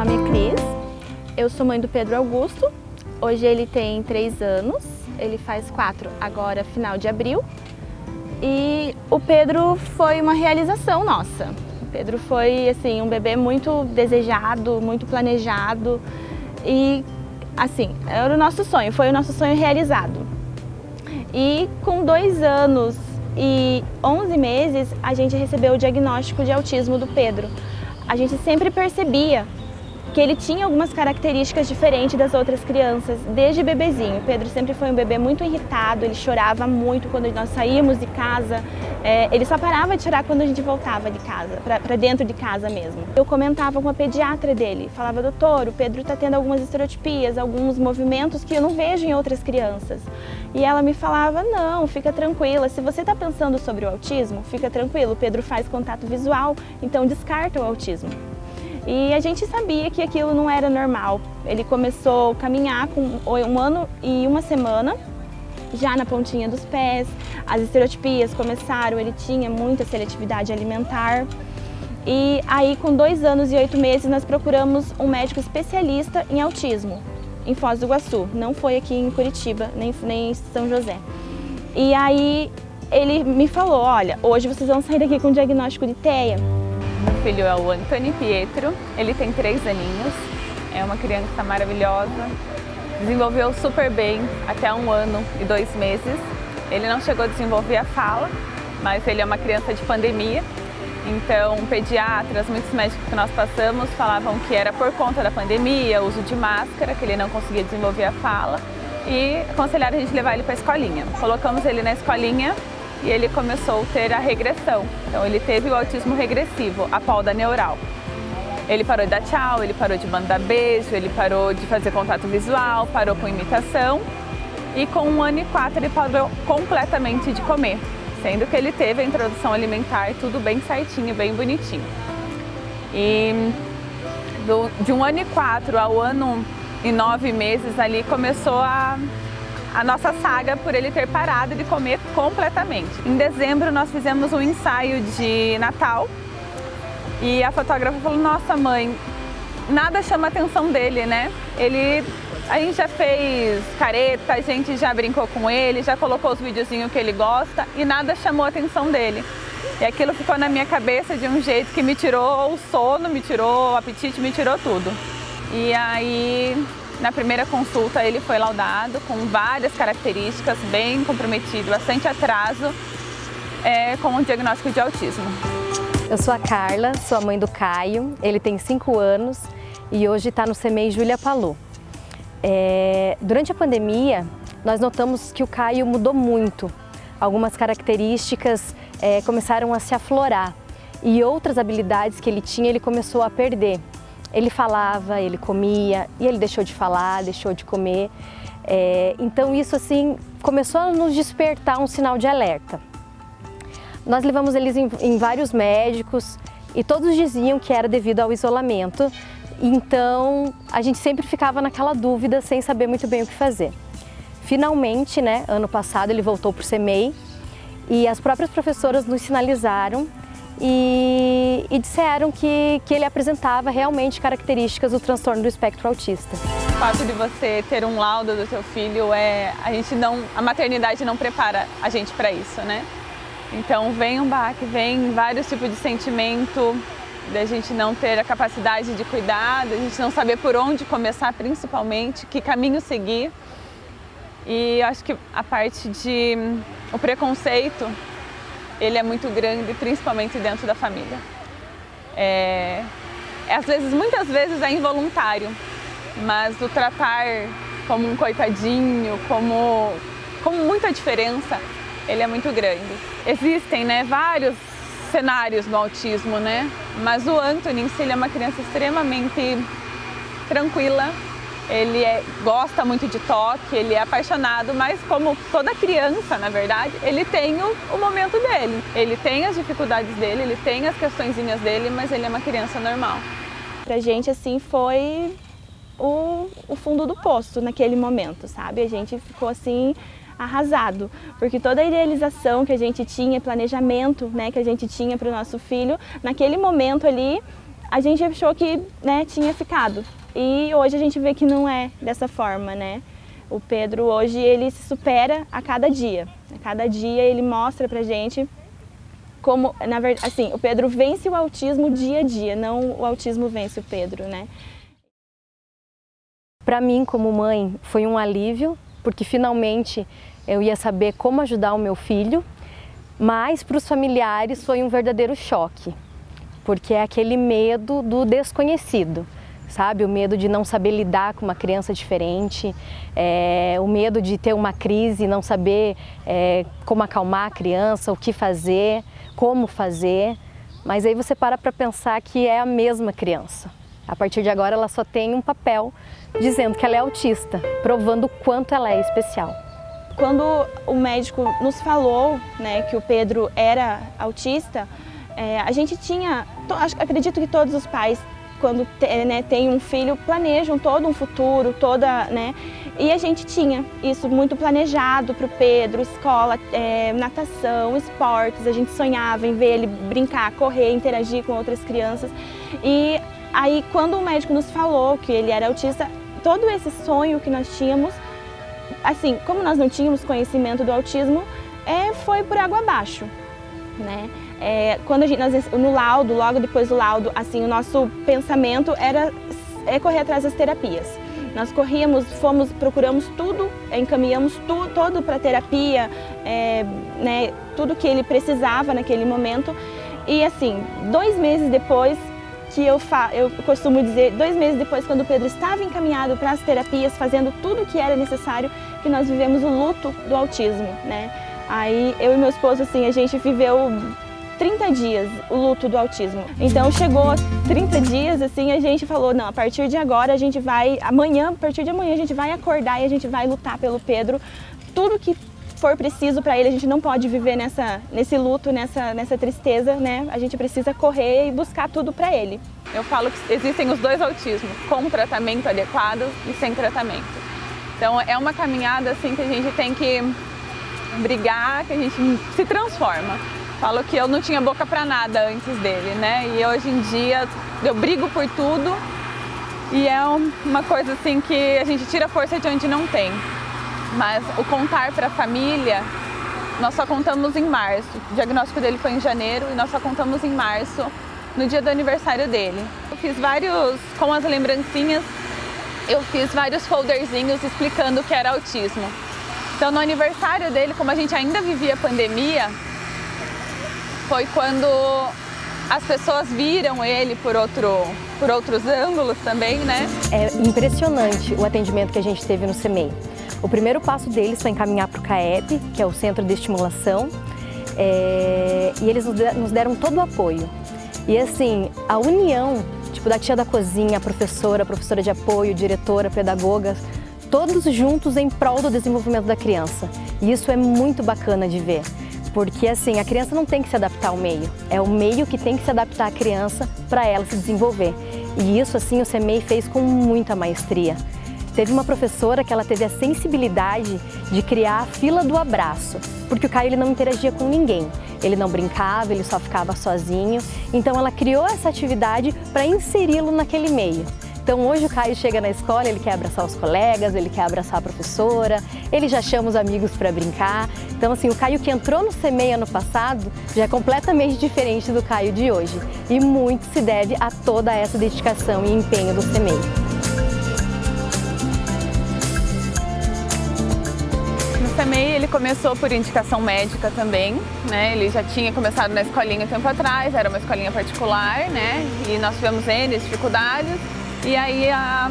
nome é Cris, eu sou mãe do Pedro Augusto, hoje ele tem 3 anos, ele faz 4 agora, final de abril. E o Pedro foi uma realização nossa. O Pedro foi assim, um bebê muito desejado, muito planejado e assim, era o nosso sonho, foi o nosso sonho realizado. E com 2 anos e 11 meses, a gente recebeu o diagnóstico de autismo do Pedro. A gente sempre percebia que ele tinha algumas características diferentes das outras crianças, desde bebezinho. O Pedro sempre foi um bebê muito irritado, ele chorava muito quando nós saímos de casa, ele só parava de chorar quando a gente voltava de casa, para dentro de casa mesmo. Eu comentava com a pediatra dele, falava, doutor, o Pedro está tendo algumas estereotipias, alguns movimentos que eu não vejo em outras crianças. E ela me falava, não, fica tranquila, se você está pensando sobre o autismo, fica tranquilo, o Pedro faz contato visual, então descarta o autismo. E a gente sabia que aquilo não era normal. Ele começou a caminhar com 1 ano e 1 semana, já na pontinha dos pés, as estereotipias começaram, ele tinha muita seletividade alimentar. E aí com 2 anos e 8 meses nós procuramos um médico especialista em autismo, em Foz do Iguaçu, não foi aqui em Curitiba, nem em São José. E aí ele me falou, olha, hoje vocês vão sair daqui com um diagnóstico de TEA. Meu filho é o Antônio Pietro, ele tem 3 aninhos, é uma criança maravilhosa, desenvolveu super bem até 1 ano e 2 meses. Ele não chegou a desenvolver a fala, mas ele é uma criança de pandemia, então pediatras, muitos médicos que nós passamos falavam que era por conta da pandemia, uso de máscara, que ele não conseguia desenvolver a fala e aconselharam a gente levar ele para a escolinha. Colocamos ele na escolinha e ele começou a ter a regressão. Então ele teve o autismo regressivo, a pauda neural. Ele parou de dar tchau, ele parou de mandar beijo, ele parou de fazer contato visual, parou com imitação e com 1 ano e 4 ele parou completamente de comer, sendo que ele teve a introdução alimentar tudo bem certinho, bem bonitinho. E de 1 ano e 4 ao 1 ano e 9 meses ali começou a nossa saga por ele ter parado de comer completamente. Em dezembro nós fizemos um ensaio de Natal e a fotógrafa falou, nossa mãe, nada chama a atenção dele, né? A gente já fez careta, a gente já brincou com ele, já colocou os videozinhos que ele gosta e nada chamou a atenção dele. E aquilo ficou na minha cabeça de um jeito que me tirou o sono, me tirou o apetite, me tirou tudo. E aí, na primeira consulta, ele foi laudado com várias características, bem comprometido, bastante atraso, com o diagnóstico de autismo. Eu sou a Carla, sou a mãe do Caio, ele tem 5 anos e hoje está no CMEI Júlia Palu. Durante a pandemia, nós notamos que o Caio mudou muito. Algumas características começaram a se aflorar e outras habilidades que ele tinha, ele começou a perder. Ele falava, ele comia e ele deixou de falar, deixou de comer. Então isso assim começou a nos despertar um sinal de alerta. Nós levamos eles em vários médicos e todos diziam que era devido ao isolamento. Então a gente sempre ficava naquela dúvida sem saber muito bem o que fazer. Finalmente, né, ano passado ele voltou para o CMEI e as próprias professoras nos sinalizaram e disseram que ele apresentava realmente características do transtorno do espectro autista. O fato de você ter um laudo do seu filho, a maternidade não prepara a gente para isso, né? Então vem um baque, vem vários tipos de sentimento, da gente não ter a capacidade de cuidar, da gente não saber por onde começar principalmente, que caminho seguir. E acho que a parte o preconceito, ele é muito grande, principalmente dentro da família. Muitas vezes é involuntário, mas o tratar como um coitadinho, como muita diferença, ele é muito grande. Existem, né, vários cenários no autismo, né? Mas o Anthony em si, ele é uma criança extremamente tranquila. Ele gosta muito de toque, ele é apaixonado, mas como toda criança, na verdade, ele tem o momento dele. Ele tem as dificuldades dele, ele tem as questõezinhas dele, mas ele é uma criança normal. Pra gente, assim, foi o fundo do poço naquele momento, sabe? A gente ficou, assim, arrasado, porque toda a idealização que a gente tinha, planejamento, né, que a gente tinha para o nosso filho, naquele momento ali, a gente achou que, né, tinha ficado. E hoje a gente vê que não é dessa forma, né? O Pedro hoje ele se supera a cada dia. A cada dia ele mostra pra gente como, na verdade, assim, o Pedro vence o autismo dia a dia, não o autismo vence o Pedro, né? Para mim, como mãe, foi um alívio, porque finalmente eu ia saber como ajudar o meu filho, mas para os familiares foi um verdadeiro choque, porque é aquele medo do desconhecido. Sabe, o medo de não saber lidar com uma criança diferente, o medo de ter uma crise e não saber como acalmar a criança, o que fazer, como fazer. Mas aí você para pensar que é a mesma criança. A partir de agora ela só tem um papel dizendo que ela é autista, provando o quanto ela é especial. Quando o médico nos falou, né, que o Pedro era autista, a gente tinha, acredito que todos os pais, quando tem um filho, planejam todo um futuro, né? E a gente tinha isso muito planejado para o Pedro, escola, natação, esportes, a gente sonhava em ver ele brincar, correr, interagir com outras crianças. E aí, quando o médico nos falou que ele era autista, todo esse sonho que nós tínhamos, assim, como nós não tínhamos conhecimento do autismo, foi por água abaixo, né? Quando no laudo, logo depois do laudo, assim, o nosso pensamento era correr atrás das terapias. Nós corríamos, procuramos tudo, encaminhamos todo para terapia, né, tudo que ele precisava naquele momento. E assim, 2 meses depois, que eu costumo dizer, 2 meses depois, quando o Pedro estava encaminhado para as terapias, fazendo tudo o que era necessário, que nós vivemos o luto do autismo, né? Aí eu e meu esposo, assim, a gente viveu 30 dias o luto do autismo. Então chegou 30 dias, assim, a gente falou, não, a partir de agora a gente vai, a partir de amanhã a gente vai acordar e a gente vai lutar pelo Pedro. Tudo que for preciso para ele, a gente não pode viver nesse luto, nessa tristeza, né? A gente precisa correr e buscar tudo para ele. Eu falo que existem os 2 autismos, com tratamento adequado e sem tratamento. Então é uma caminhada assim que a gente tem que brigar, que a gente se transforma. Falo que eu não tinha boca para nada antes dele, né? E hoje em dia eu brigo por tudo e é uma coisa assim que a gente tira força de onde não tem. Mas o contar para a família, nós só contamos em março. O diagnóstico dele foi em janeiro e nós só contamos em março, no dia do aniversário dele. Eu fiz com as lembrancinhas, eu fiz vários folderzinhos explicando o que era autismo. Então no aniversário dele, como a gente ainda vivia a pandemia, foi quando as pessoas viram ele por outros ângulos também, né? É impressionante o atendimento que a gente teve no CEMEI. O primeiro passo deles foi encaminhar para o CAEP, que é o Centro de Estimulação, e eles nos deram todo o apoio. E assim, a união, tipo, da tia da cozinha, a professora de apoio, diretora, pedagoga, todos juntos em prol do desenvolvimento da criança. E isso é muito bacana de ver. Porque assim, a criança não tem que se adaptar ao meio, é o meio que tem que se adaptar à criança para ela se desenvolver. E isso assim o CEMEI fez com muita maestria. Teve uma professora que ela teve a sensibilidade de criar a fila do abraço, porque o Caio ele não interagia com ninguém, ele não brincava, ele só ficava sozinho, então ela criou essa atividade para inseri-lo naquele meio. Então hoje o Caio chega na escola, ele quer abraçar os colegas, ele quer abraçar a professora, ele já chama os amigos para brincar. Então assim, o Caio que entrou no CEMEI ano passado já é completamente diferente do Caio de hoje. E muito se deve a toda essa dedicação e empenho do CEMEI. No CEMEI ele começou por indicação médica também, né? Ele já tinha começado na escolinha um tempo atrás, era uma escolinha particular, né? E nós tivemos dificuldades. E aí a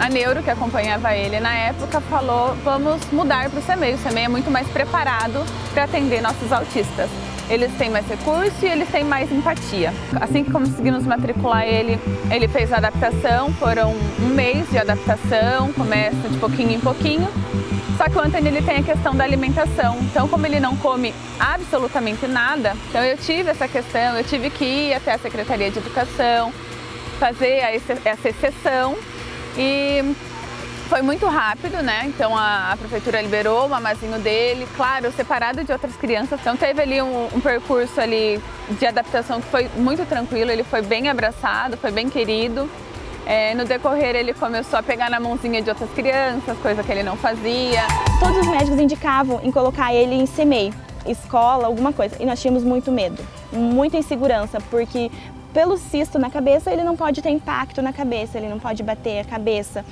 neuro, que acompanhava ele na época, falou, vamos mudar para o CEMEI. O CEMEI é muito mais preparado para atender nossos autistas. Eles têm mais recurso e eles têm mais empatia. Assim que conseguimos matricular ele fez a adaptação, foram 1 mês de adaptação, começa de pouquinho em pouquinho. Só que o Anthony ele tem a questão da alimentação, então como ele não come absolutamente nada, então eu tive essa questão, eu tive que ir até a Secretaria de Educação, fazer essa exceção e Foi muito rápido, né? Então a prefeitura liberou o mamazinho dele, claro, separado de outras crianças. Então teve ali um percurso ali de adaptação que foi muito tranquilo, ele foi bem abraçado, foi bem querido. No decorrer ele começou a pegar na mãozinha de outras crianças, coisa que ele não fazia. Todos os médicos indicavam em colocar ele em CMEI, escola, alguma coisa, e nós tínhamos muito medo, muita insegurança, porque pelo cisto na cabeça ele não pode ter impacto na cabeça, ele não pode bater a cabeça.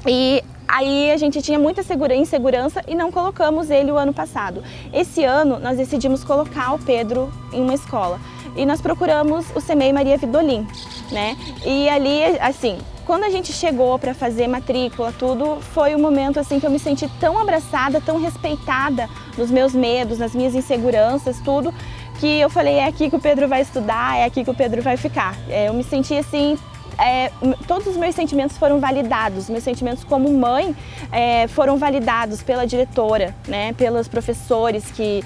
E aí a gente tinha muita insegurança e não colocamos ele o ano passado. Esse ano nós decidimos colocar o Pedro em uma escola e nós procuramos o CMEI Maria Vidolin, né? E ali, assim, quando a gente chegou para fazer matrícula, tudo, foi um momento assim que eu me senti tão abraçada, tão respeitada nos meus medos, nas minhas inseguranças, tudo, que eu falei, é aqui que o Pedro vai estudar, é aqui que o Pedro vai ficar. Eu me senti assim, todos os meus sentimentos foram validados, meus sentimentos como mãe foram validados pela diretora, né, pelos professores que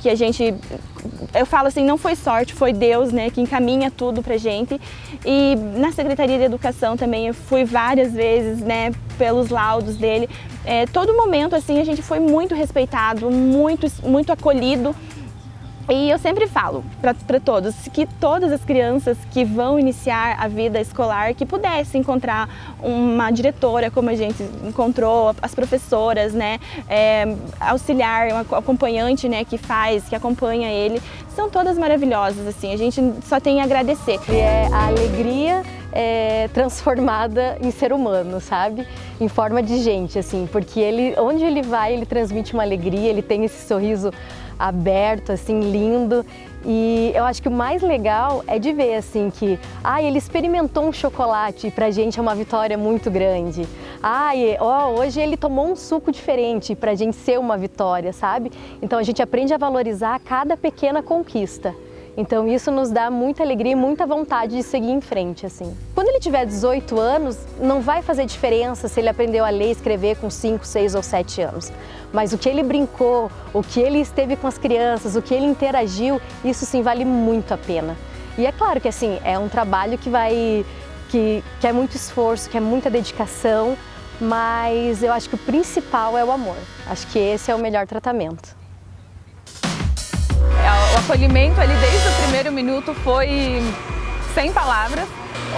a gente, eu falo assim, não foi sorte, foi Deus, né, que encaminha tudo pra gente. E na Secretaria de Educação também eu fui várias vezes, né, pelos laudos dele. Todo momento assim a gente foi muito respeitado, muito acolhido. E eu sempre falo para todos que todas as crianças que vão iniciar a vida escolar, que pudessem encontrar uma diretora como a gente encontrou, as professoras, né, auxiliar, um acompanhante, né, que acompanha ele, são todas maravilhosas, assim, a gente só tem a agradecer. E é a alegria transformada em ser humano, sabe? Em forma de gente, assim, porque ele, onde ele vai, ele transmite uma alegria, ele tem esse sorriso aberto, assim, lindo. E eu acho que o mais legal é de ver, assim, que ele experimentou um chocolate e pra gente é uma vitória muito grande. Hoje ele tomou um suco diferente, pra gente ser uma vitória, sabe? Então a gente aprende a valorizar cada pequena conquista. Então isso nos dá muita alegria e muita vontade de seguir em frente, assim. Quando ele tiver 18 anos, não vai fazer diferença se ele aprendeu a ler e escrever com 5, 6 ou 7 anos. Mas o que ele brincou, o que ele esteve com as crianças, o que ele interagiu, isso sim vale muito a pena. E é claro que assim, é um trabalho que é muito esforço, que é muita dedicação, mas eu acho que o principal é o amor. Acho que esse é o melhor tratamento. O acolhimento ali desde o primeiro minuto foi sem palavras.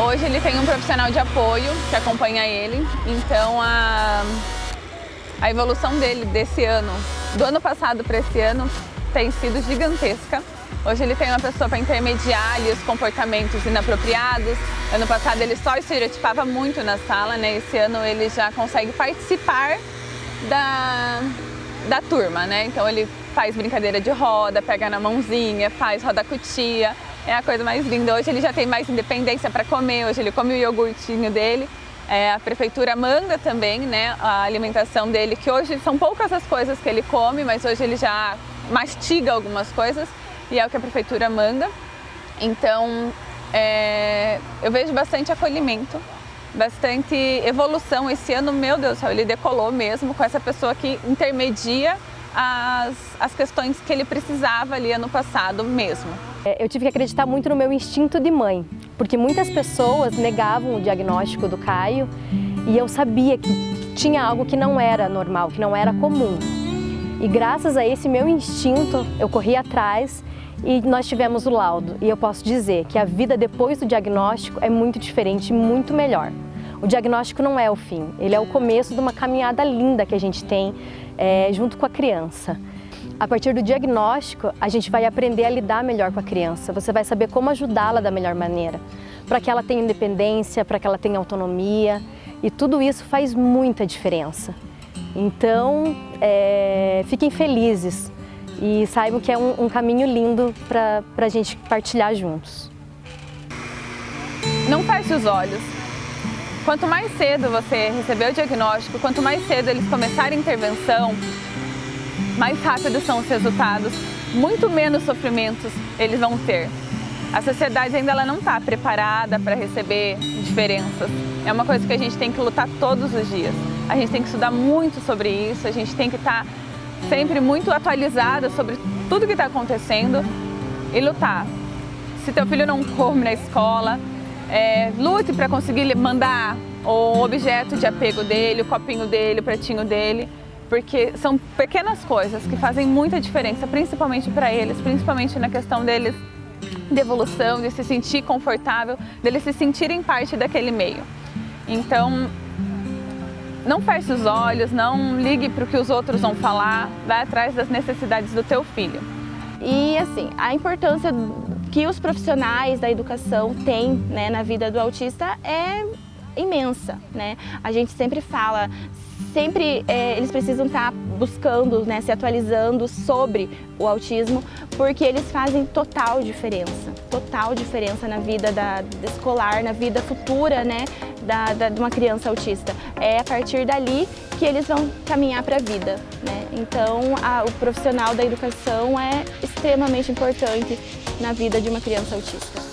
Hoje ele tem um profissional de apoio que acompanha ele, então a evolução dele desse ano, do ano passado para esse ano, tem sido gigantesca. Hoje ele tem uma pessoa para intermediar ali os comportamentos inapropriados. Ano passado ele só estereotipava muito na sala, né? Esse ano ele já consegue participar da turma, né? Então ele faz brincadeira de roda, pega na mãozinha, faz roda-cutia, é a coisa mais linda. Hoje ele já tem mais independência para comer, hoje ele come o iogurtinho dele. A prefeitura manda também, né, a alimentação dele, que hoje são poucas as coisas que ele come, mas hoje ele já mastiga algumas coisas e é o que a prefeitura manda. Então eu vejo bastante acolhimento, bastante evolução. Esse ano, meu Deus do céu, ele decolou mesmo com essa pessoa que intermedia as questões que ele precisava ali ano passado mesmo. Eu tive que acreditar muito no meu instinto de mãe, porque muitas pessoas negavam o diagnóstico do Caio e eu sabia que tinha algo que não era normal, que não era comum. E graças a esse meu instinto, eu corri atrás e nós tivemos o laudo. E eu posso dizer que a vida depois do diagnóstico é muito diferente, muito melhor. O diagnóstico não é o fim, ele é o começo de uma caminhada linda que a gente tem junto com a criança. A partir do diagnóstico, a gente vai aprender a lidar melhor com a criança. Você vai saber como ajudá-la da melhor maneira, para que ela tenha independência, para que ela tenha autonomia. E tudo isso faz muita diferença. Então, fiquem felizes e saibam que é um caminho lindo para a gente partilhar juntos. Não feche os olhos. Quanto mais cedo você receber o diagnóstico, quanto mais cedo eles começarem a intervenção, mais rápidos são os resultados, muito menos sofrimentos eles vão ter. A sociedade ainda não está preparada para receber diferenças. É uma coisa que a gente tem que lutar todos os dias. A gente tem que estudar muito sobre isso, a gente tem que estar sempre muito atualizada sobre tudo que está acontecendo e lutar. Se teu filho não come na escola, lute para conseguir mandar o objeto de apego dele, o copinho dele, o pratinho dele, porque são pequenas coisas que fazem muita diferença, principalmente para eles, principalmente na questão deles de evolução, de se sentir confortável, deles se sentirem parte daquele meio. Então, não feche os olhos, não ligue para o que os outros vão falar, vai atrás das necessidades do teu filho. E assim, a importância que os profissionais da educação têm, né, na vida do autista é imensa, né? A gente sempre fala, eles precisam estar buscando, né, se atualizando sobre o autismo, porque eles fazem total diferença na vida escolar, na vida futura, né, de uma criança autista. É a partir dali que eles vão caminhar para a vida, né? Então, o profissional da educação é extremamente importante na vida de uma criança autista.